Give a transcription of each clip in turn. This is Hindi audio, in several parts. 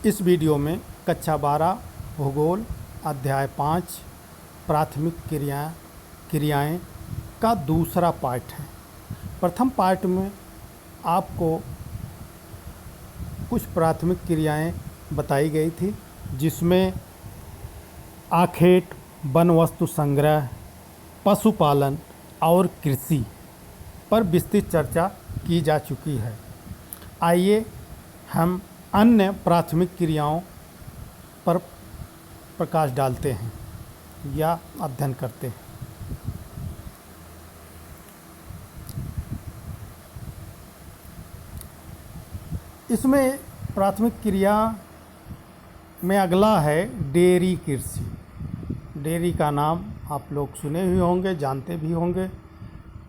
इस वीडियो में कक्षा 12 भूगोल अध्याय 5 प्राथमिक क्रियाएं का दूसरा पार्ट है। प्रथम पार्ट में आपको कुछ प्राथमिक क्रियाएं बताई गई थी, जिसमें आखेट, वन वस्तु संग्रह, पशुपालन और कृषि पर विस्तृत चर्चा की जा चुकी है। आइए हम अन्य प्राथमिक क्रियाओं पर प्रकाश डालते हैं या अध्ययन करते हैं। इसमें प्राथमिक क्रिया में अगला है डेयरी कृषि। डेयरी का नाम आप लोग सुने हुए होंगे, जानते भी होंगे।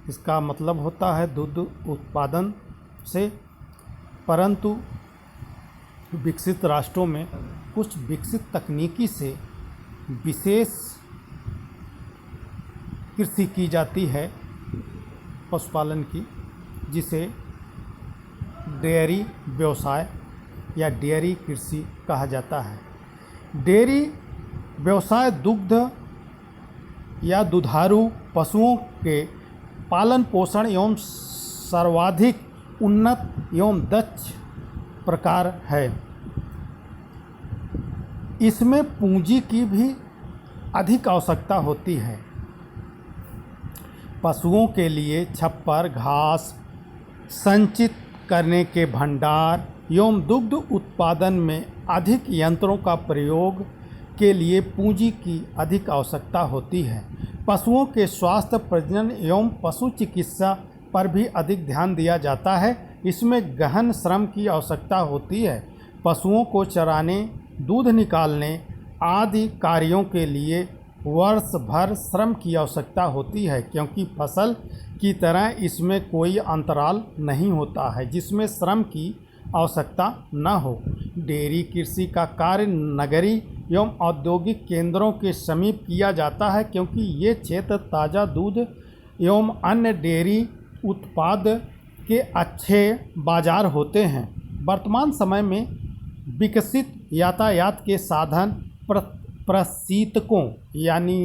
इसका मतलब होता है दूध उत्पादन से, परंतु विकसित राष्ट्रों में कुछ विकसित तकनीकी से विशेष कृषि की जाती है पशुपालन की, जिसे डेयरी व्यवसाय या डेयरी कृषि कहा जाता है। डेयरी व्यवसाय दुग्ध या दुधारू पशुओं के पालन पोषण एवं सर्वाधिक उन्नत एवं दक्ष प्रकार है। इसमें पूंजी की भी अधिक आवश्यकता होती है। पशुओं के लिए छप्पर, घास संचित करने के भंडार एवं दुग्ध उत्पादन में अधिक यंत्रों का प्रयोग के लिए पूंजी की अधिक आवश्यकता होती है। पशुओं के स्वास्थ्य, प्रजनन एवं पशु चिकित्सा पर भी अधिक ध्यान दिया जाता है। इसमें गहन श्रम की आवश्यकता होती है। पशुओं को चराने, दूध निकालने आदि कार्यों के लिए वर्ष भर श्रम की आवश्यकता होती है, क्योंकि फसल की तरह इसमें कोई अंतराल नहीं होता है जिसमें श्रम की आवश्यकता न हो। डेयरी कृषि का कार्य नगरीय एवं औद्योगिक केंद्रों के समीप किया जाता है, क्योंकि ये क्षेत्र ताज़ा दूध एवं अन्य डेयरी उत्पाद के अच्छे बाजार होते हैं। वर्तमान समय में विकसित यातायात के साधन प्रशीतकों यानी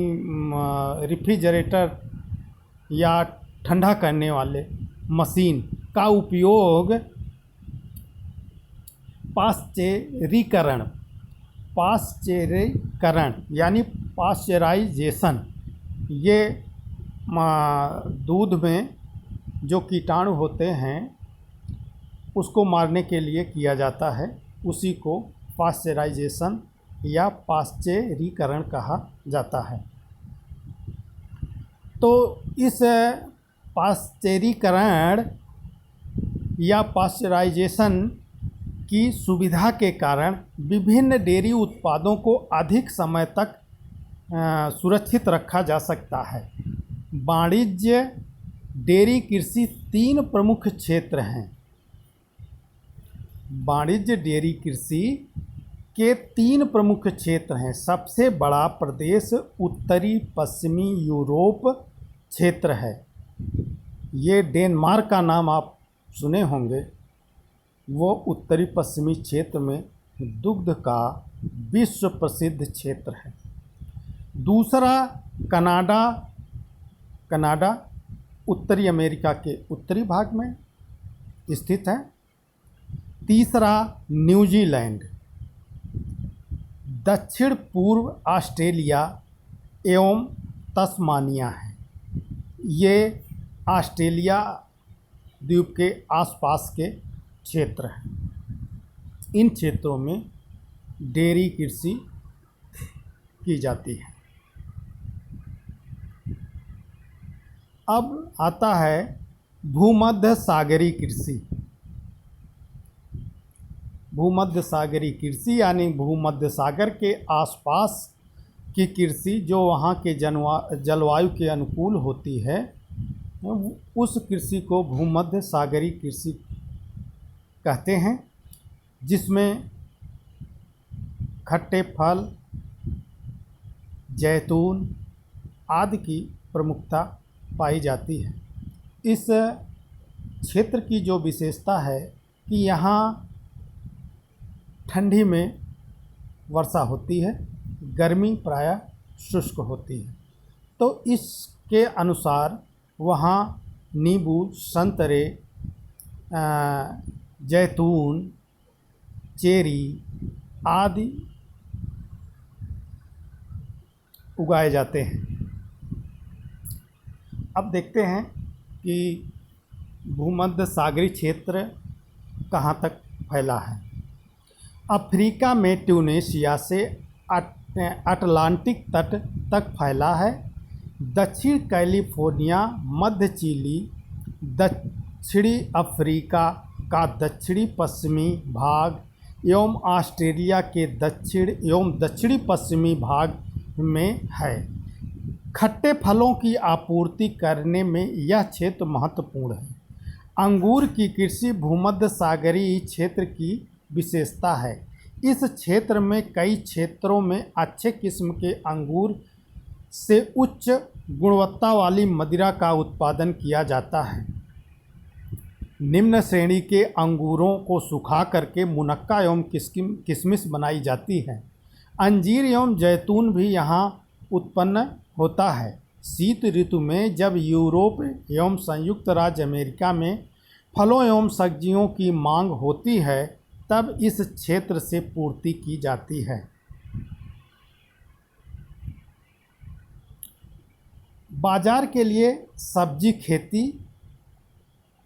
रेफ्रिजरेटर या ठंडा करने वाले मशीन का उपयोग पाश्चरीकरण यानी पाश्चराइजेशन, ये दूध में जो कीटाणु होते हैं उसको मारने के लिए किया जाता है। उसी को पाश्चराइजेशन या पाश्चरीकरण कहा जाता है। तो इस पाश्चरीकरण या पाश्चराइजेशन की सुविधा के कारण विभिन्न डेयरी उत्पादों को अधिक समय तक सुरक्षित रखा जा सकता है। वाणिज्य डेयरी कृषि 3 प्रमुख क्षेत्र हैं। वाणिज्य डेयरी कृषि के 3 प्रमुख क्षेत्र हैं। सबसे बड़ा प्रदेश उत्तरी पश्चिमी यूरोप क्षेत्र है। ये डेनमार्क का नाम आप सुने होंगे। वो उत्तरी पश्चिमी क्षेत्र में दुग्ध का विश्व प्रसिद्ध क्षेत्र है। दूसरा कनाडा उत्तरी अमेरिका के उत्तरी भाग में स्थित है। तीसरा न्यूजीलैंड, दक्षिण पूर्व ऑस्ट्रेलिया एवं तस्मानिया है। ये ऑस्ट्रेलिया द्वीप के आसपास के क्षेत्र हैं। इन क्षेत्रों में डेयरी कृषि की जाती है। अब आता है भूमध्य सागरीय कृषि। भूमध्य सागरीय कृषि यानी भूमध्य सागर के आसपास की कृषि जो वहाँ के जलवायु के अनुकूल होती है, उस कृषि को भूमध्य सागरीय कृषि कहते हैं, जिसमें खट्टे फल, जैतून आदि की प्रमुखता पाई जाती है। इस क्षेत्र की जो विशेषता है कि यहाँ ठंडी में वर्षा होती है, गर्मी प्रायः शुष्क होती है। तो इसके अनुसार वहाँ नींबू, संतरे, जैतून, चेरी आदि उगाए जाते हैं। अब देखते हैं कि भूमध्य सागरीय क्षेत्र कहाँ तक फैला है। अफ्रीका में ट्यूनीशिया से अटलांटिक तट तक फैला है। दक्षिण कैलिफोर्निया, मध्य चिली, दक्षिणी अफ्रीका का दक्षिणी पश्चिमी भाग एवं ऑस्ट्रेलिया के दक्षिण एवं दक्षिणी पश्चिमी भाग में है। खट्टे फलों की आपूर्ति करने में यह क्षेत्र महत्वपूर्ण है। अंगूर की कृषि भूमध्य सागरीय क्षेत्र की विशेषता है। इस क्षेत्र में कई क्षेत्रों में अच्छे किस्म के अंगूर से उच्च गुणवत्ता वाली मदिरा का उत्पादन किया जाता है। निम्न श्रेणी के अंगूरों को सुखा करके मुनक्का एवं किशमिश बनाई जाती है। अंजीर एवं जैतून भी यहाँ उत्पन्न होता है। शीत ऋतु में जब यूरोप एवं संयुक्त राज्य अमेरिका में फलों एवं सब्जियों की मांग होती है, तब इस क्षेत्र से पूर्ति की जाती है। बाजार के लिए सब्जी खेती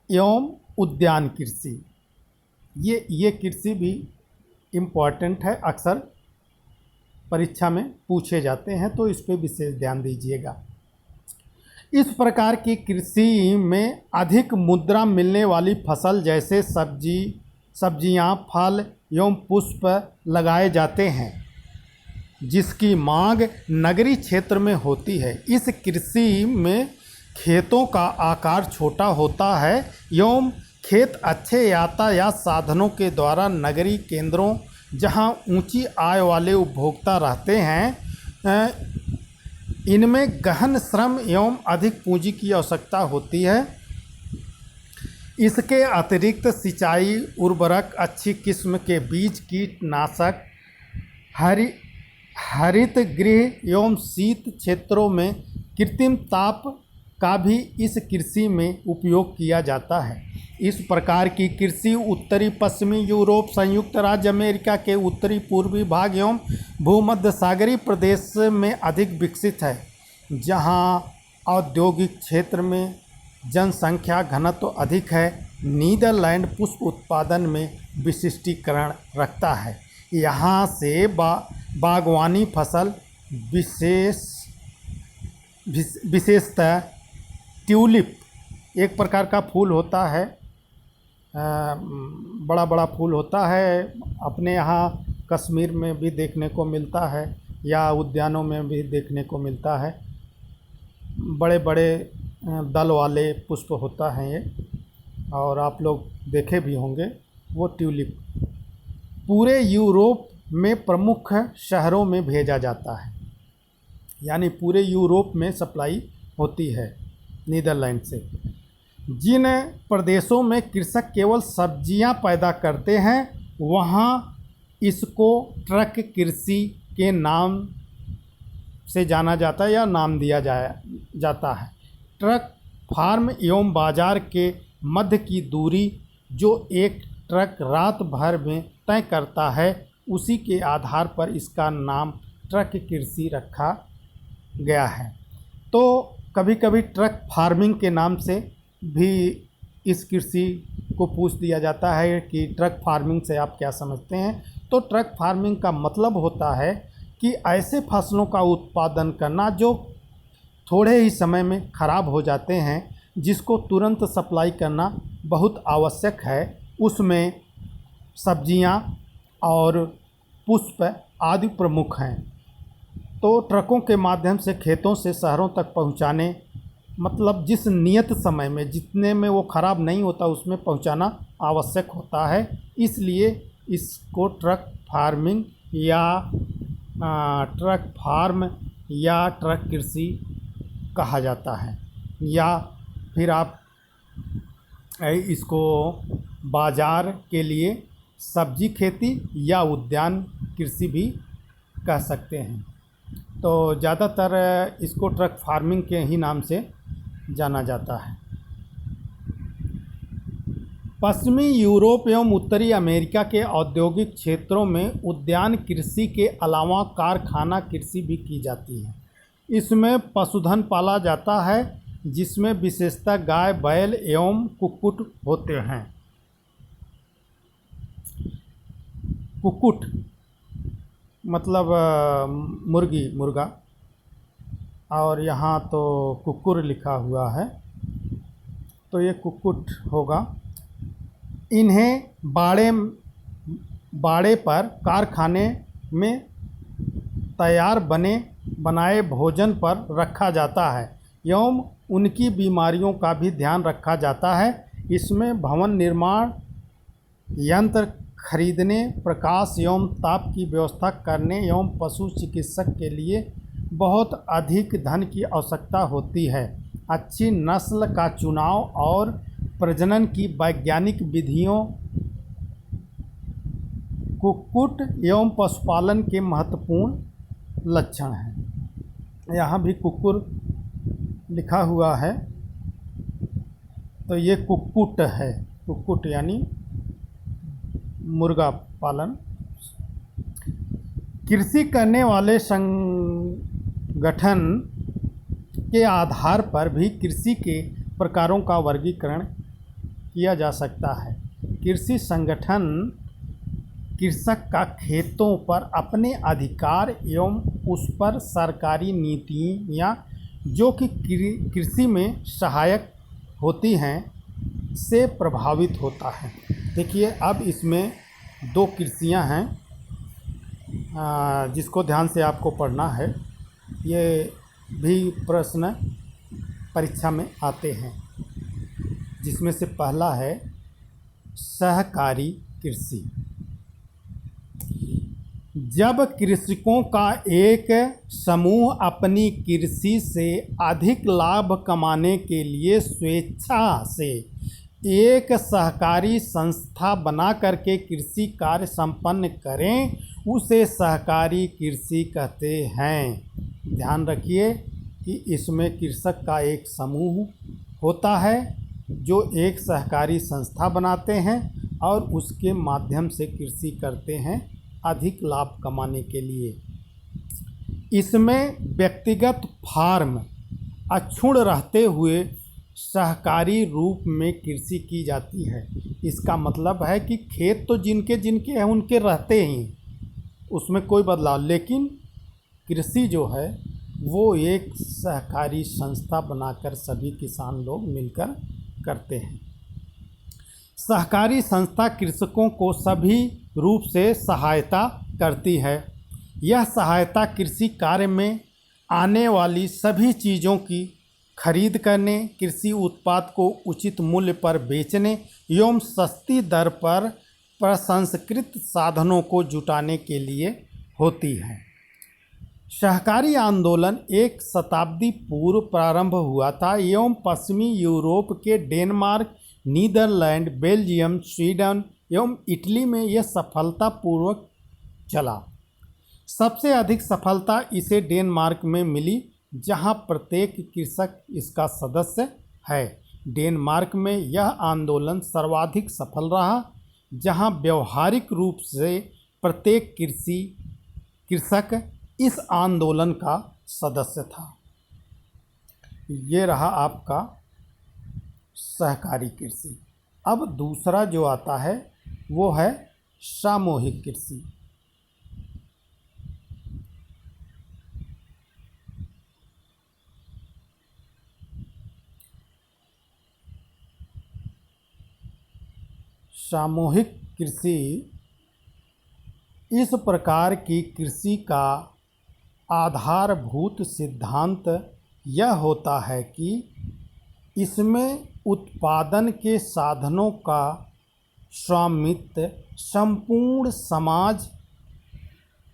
एवं उद्यान कृषि, ये कृषि भी इम्पॉर्टेंट है, अक्सर परीक्षा में पूछे जाते हैं, तो इस पे विशेष ध्यान दीजिएगा। इस प्रकार की कृषि में अधिक मुद्रा मिलने वाली फसल जैसे सब्जियां, फल एवं पुष्प लगाए जाते हैं, जिसकी मांग नगरीय क्षेत्र में होती है। इस कृषि में खेतों का आकार छोटा होता है एवं खेत अच्छे यातायात साधनों के द्वारा नगरीय केंद्रों, जहां ऊंची आय वाले उपभोक्ता रहते हैं, इनमें गहन श्रम एवं अधिक पूंजी की आवश्यकता होती है। इसके अतिरिक्त सिंचाई, उर्वरक, अच्छी किस्म के बीज, कीटनाशक, हरित गृह एवं शीत क्षेत्रों में कृत्रिम ताप का भी इस कृषि में उपयोग किया जाता है। इस प्रकार की कृषि उत्तरी पश्चिमी यूरोप, संयुक्त राज्य अमेरिका के उत्तरी पूर्वी भाग एवं भूमध्य सागरीय प्रदेश में अधिक विकसित है, जहां औद्योगिक क्षेत्र में जनसंख्या घनत्व अधिक है। नीदरलैंड पुष्प उत्पादन में विशिष्टीकरण रखता है। यहाँ से बागवानी फसल विशेषतः ट्यूलिप एक प्रकार का फूल होता है, बड़ा बड़ा फूल होता है, अपने यहाँ कश्मीर में भी देखने को मिलता है या उद्यानों में भी देखने को मिलता है। बड़े बड़े दल वाले पुष्प होता है ये, और आप लोग देखे भी होंगे वो ट्यूलिप। पूरे यूरोप में प्रमुख शहरों में भेजा जाता है, यानी पूरे यूरोप में सप्लाई होती है नीदरलैंड से। जिन प्रदेशों में कृषक केवल सब्जियां पैदा करते हैं, वहां इसको ट्रक कृषि के नाम से जाना जाता है या नाम दिया जाता है। ट्रक फार्म एवं बाजार के मध्य की दूरी जो एक ट्रक रात भर में तय करता है, उसी के आधार पर इसका नाम ट्रक कृषि रखा गया है। तो कभी कभी ट्रक फार्मिंग के नाम से भी इस कृषि को पूछ दिया जाता है कि ट्रक फार्मिंग से आप क्या समझते हैं। तो ट्रक फार्मिंग का मतलब होता है कि ऐसे फसलों का उत्पादन करना जो थोड़े ही समय में ख़राब हो जाते हैं, जिसको तुरंत सप्लाई करना बहुत आवश्यक है। उसमें सब्जियां और पुष्प आदि प्रमुख हैं। तो ट्रकों के माध्यम से खेतों से शहरों तक पहुंचाने, मतलब जिस नियत समय में, जितने में वो ख़राब नहीं होता, उसमें पहुंचाना आवश्यक होता है। इसलिए इसको ट्रक फार्मिंग या ट्रक फार्म या ट्रक कृषि कहा जाता है। या फिर आप इसको बाज़ार के लिए सब्जी खेती या उद्यान कृषि भी कह सकते हैं। तो ज़्यादातर इसको ट्रक फार्मिंग के ही नाम से जाना जाता है। पश्चिमी यूरोप एवं उत्तरी अमेरिका के औद्योगिक क्षेत्रों में उद्यान कृषि के अलावा कारखाना कृषि भी की जाती है। इसमें पशुधन पाला जाता है, जिसमें विशेषतः गाय, बैल एवं कुक्कुट होते हैं। कुक्कुट मतलब मुर्गी, मुर्गा, और यहाँ तो कुक्कुर लिखा हुआ है, तो ये कुक्कुट होगा। इन्हें बाड़े पर कारखाने में तैयार बनाए भोजन पर रखा जाता है एवं उनकी बीमारियों का भी ध्यान रखा जाता है। इसमें भवन निर्माण, यंत्र खरीदने, प्रकाश एवं ताप की व्यवस्था करने एवं पशु चिकित्सक के लिए बहुत अधिक धन की आवश्यकता होती है। अच्छी नस्ल का चुनाव और प्रजनन की वैज्ञानिक विधियों कुक्कुट एवं पशुपालन के महत्वपूर्ण लक्षण हैं। यहाँ भी कुक्कुर लिखा हुआ है, तो ये कुक्कुट है। कुक्कुट यानी मुर्गा पालन। कृषि करने वाले संगठन के आधार पर भी कृषि के प्रकारों का वर्गीकरण किया जा सकता है। कृषि संगठन कृषक का खेतों पर अपने अधिकार एवं उस पर सरकारी नीतियाँ जो कि कृषि में सहायक होती हैं से प्रभावित होता है। देखिए, अब इसमें दो कृषियाँ हैं जिसको ध्यान से आपको पढ़ना है। ये भी प्रश्न परीक्षा में आते हैं, जिसमें से पहला है सहकारी कृषि। जब कृषकों का एक समूह अपनी कृषि से अधिक लाभ कमाने के लिए स्वेच्छा से एक सहकारी संस्था बना करके कृषि कार्य संपन्न करें, उसे सहकारी कृषि कहते हैं। ध्यान रखिए कि इसमें कृषक का एक समूह होता है जो एक सहकारी संस्था बनाते हैं और उसके माध्यम से कृषि करते हैं अधिक लाभ कमाने के लिए। इसमें व्यक्तिगत फार्म अक्षुण्ण रहते हुए सहकारी रूप में कृषि की जाती है। इसका मतलब है कि खेत तो जिनके जिनके हैं उनके रहते ही, उसमें कोई बदलाव, लेकिन कृषि जो है वो एक सहकारी संस्था बनाकर सभी किसान लोग मिलकर करते हैं। सहकारी संस्था कृषकों को सभी रूप से सहायता करती है। यह सहायता कृषि कार्य में आने वाली सभी चीज़ों की खरीद करने, कृषि उत्पाद को उचित मूल्य पर बेचने एवं सस्ती दर पर प्रसंस्कृत साधनों को जुटाने के लिए होती है। सहकारी आंदोलन एक शताब्दी पूर्व प्रारंभ हुआ था एवं पश्चिमी यूरोप के डेनमार्क, नीदरलैंड, बेल्जियम, स्वीडन एवं इटली में यह सफलतापूर्वक चला। सबसे अधिक सफलता इसे डेनमार्क में मिली, जहां प्रत्येक कृषक इसका सदस्य है। डेनमार्क में यह आंदोलन सर्वाधिक सफल रहा, जहां व्यवहारिक रूप से प्रत्येक कृषक इस आंदोलन का सदस्य था। ये रहा आपका सहकारी कृषि। अब दूसरा जो आता है वो है सामूहिक कृषि। सामूहिक कृषि इस प्रकार की कृषि का आधारभूत सिद्धांत यह होता है कि इसमें उत्पादन के साधनों का स्वामित्व संपूर्ण समाज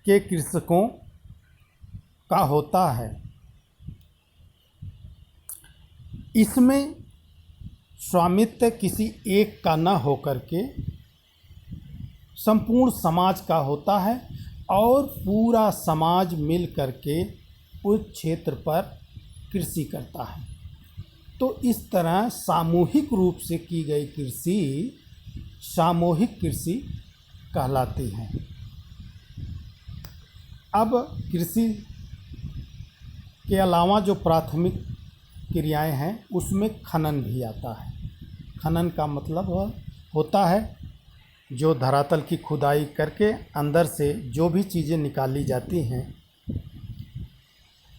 के कृषकों का होता है। इसमें स्वामित्व किसी एक का न होकर के संपूर्ण समाज का होता है। और पूरा समाज मिल करके उस क्षेत्र पर कृषि करता है। तो इस तरह सामूहिक रूप से की गई कृषि सामूहिक कृषि कहलाती है। अब कृषि के अलावा जो प्राथमिक क्रियाएं हैं उसमें खनन भी आता है। खनन का मतलब होता है जो धरातल की खुदाई करके अंदर से जो भी चीज़ें निकाली जाती हैं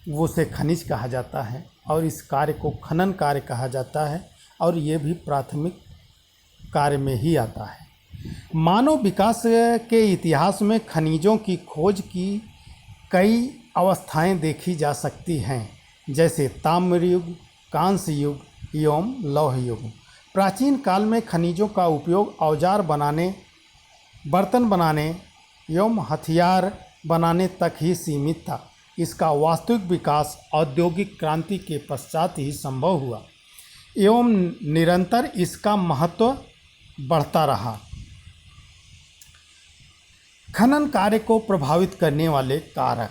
वो उसे खनिज कहा जाता है और इस कार्य को खनन कार्य कहा जाता है और ये भी प्राथमिक कार्य में ही आता है। मानव विकास के इतिहास में खनिजों की खोज की कई अवस्थाएं देखी जा सकती हैं, जैसे ताम्र युग, कांस्य युग एवं लौह युग। प्राचीन काल में खनिजों का उपयोग औजार बनाने, बर्तन बनाने एवं हथियार बनाने तक ही सीमित था। इसका वास्तविक विकास औद्योगिक क्रांति के पश्चात ही संभव हुआ एवं निरंतर इसका महत्व बढ़ता रहा। खनन कार्य को प्रभावित करने वाले कारक।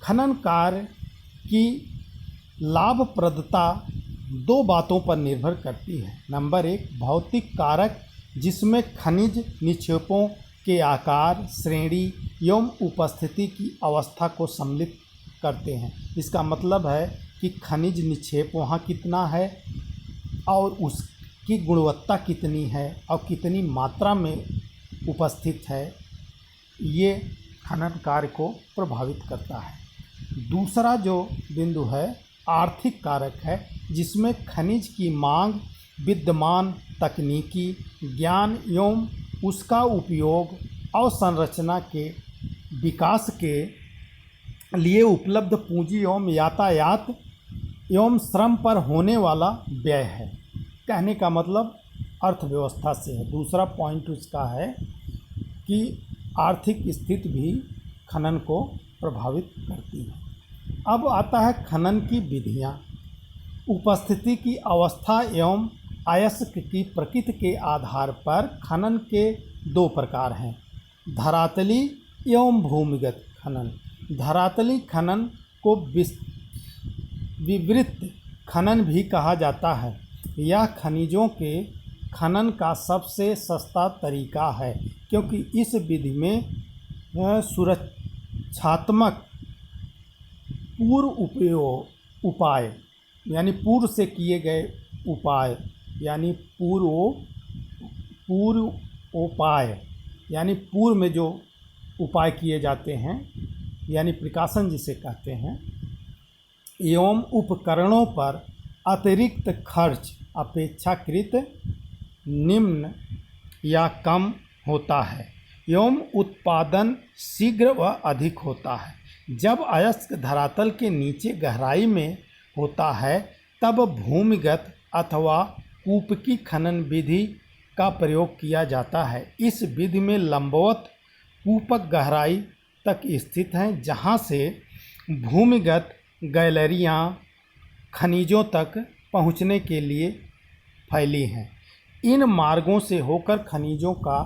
खनन कार्य की लाभप्रदता दो बातों पर निर्भर करती है। नंबर 1, भौतिक कारक, जिसमें खनिज निक्षेपों के आकार, श्रेणी एवं उपस्थिति की अवस्था को सम्मिलित करते हैं। इसका मतलब है कि खनिज निक्षेप वहाँ कितना है और उसकी गुणवत्ता कितनी है और कितनी मात्रा में उपस्थित है, ये खनन कार्य को प्रभावित करता है। दूसरा जो बिंदु है आर्थिक कारक है, जिसमें खनिज की मांग, विद्यमान तकनीकी ज्ञान एवं उसका उपयोग और संरचना के विकास के लिए उपलब्ध पूंजी एवं यातायात एवं श्रम पर होने वाला व्यय है। कहने का मतलब अर्थव्यवस्था से है। दूसरा पॉइंट उसका है कि आर्थिक स्थिति भी खनन को प्रभावित करती है। अब आता है खनन की विधियाँ। उपस्थिति की अवस्था एवं अयस्क की प्रकृति के आधार पर खनन के दो प्रकार हैं, धरातली एवं भूमिगत खनन। धरातली खनन को विवृत खनन भी कहा जाता है। यह खनिजों के खनन का सबसे सस्ता तरीका है, क्योंकि इस विधि में सुरक्षात्मक उपाय यानी पूर्व से किए गए उपाय यानी पूर्वोपाय यानी पूर्व में जो उपाय किए जाते हैं यानी प्रिकॉशन जिसे कहते हैं, एवं उपकरणों पर अतिरिक्त खर्च अपेक्षाकृत निम्न या कम होता है एवं उत्पादन शीघ्र व अधिक होता है। जब अयस्क धरातल के नीचे गहराई में होता है तब भूमिगत अथवा कूपकी खनन विधि का प्रयोग किया जाता है। इस विधि में लंबवत कूपक गहराई तक स्थित हैं, जहां से भूमिगत गैलरियां खनिजों तक पहुंचने के लिए फैली हैं। इन मार्गों से होकर खनिजों का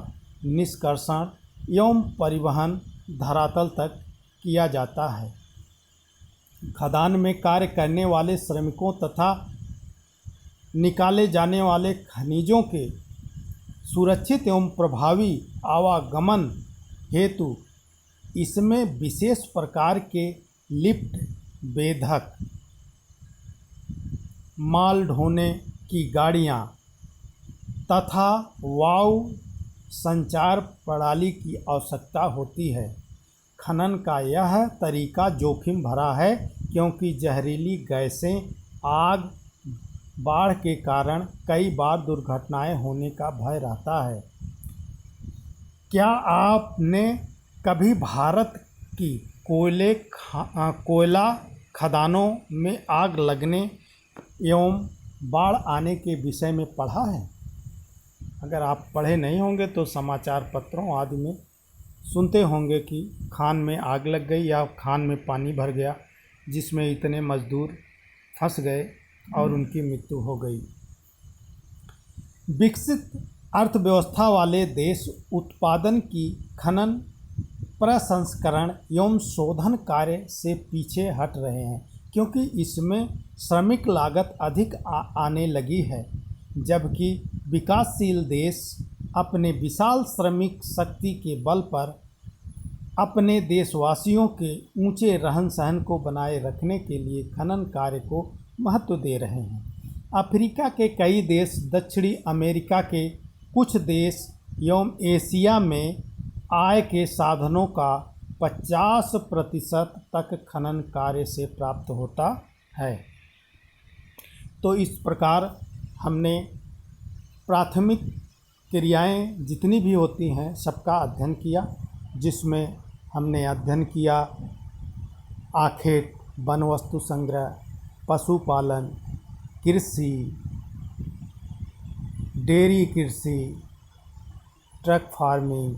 निष्कर्षण एवं परिवहन धरातल तक किया जाता है। खदान में कार्य करने वाले श्रमिकों तथा निकाले जाने वाले खनिजों के सुरक्षित एवं प्रभावी आवागमन हेतु इसमें विशेष प्रकार के लिफ्ट, बेधक, माल ढोने की गाड़ियां तथा वायु संचार प्रणाली की आवश्यकता होती है। खनन का यह तरीका जोखिम भरा है, क्योंकि जहरीली गैसें, आग, बाढ़ के कारण कई बार दुर्घटनाएं होने का भय रहता है। क्या आपने कभी भारत की कोयला खदानों में आग लगने एवं बाढ़ आने के विषय में पढ़ा है? अगर आप पढ़े नहीं होंगे तो समाचार पत्रों आदि में सुनते होंगे कि खान में आग लग गई या खान में पानी भर गया, जिसमें इतने मजदूर फंस गए और उनकी मृत्यु हो गई। विकसित अर्थव्यवस्था वाले देश उत्पादन की खनन प्रसंस्करण एवं शोधन कार्य से पीछे हट रहे हैं, क्योंकि इसमें श्रमिक लागत अधिक आने लगी है, जबकि विकासशील देश अपने विशाल श्रमिक शक्ति के बल पर अपने देशवासियों के ऊंचे रहन सहन को बनाए रखने के लिए खनन कार्य को महत्व दे रहे हैं। अफ्रीका के कई देश, दक्षिणी अमेरिका के कुछ देश एवं एशिया में आय के साधनों का 50% तक खनन कार्य से प्राप्त होता है। तो इस प्रकार हमने प्राथमिक क्रियाएं जितनी भी होती हैं सबका अध्ययन किया, जिसमें हमने अध्ययन किया आखेट, वन वस्तु संग्रह, पशुपालन, कृषि, डेयरी कृषि, ट्रक फार्मिंग,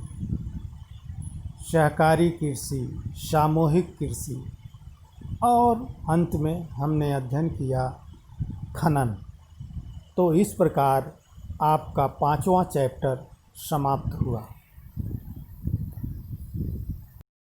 सहकारी कृषि, सामूहिक कृषि, और अंत में हमने अध्ययन किया खनन। तो इस प्रकार आपका 5वां चैप्टर समाप्त हुआ।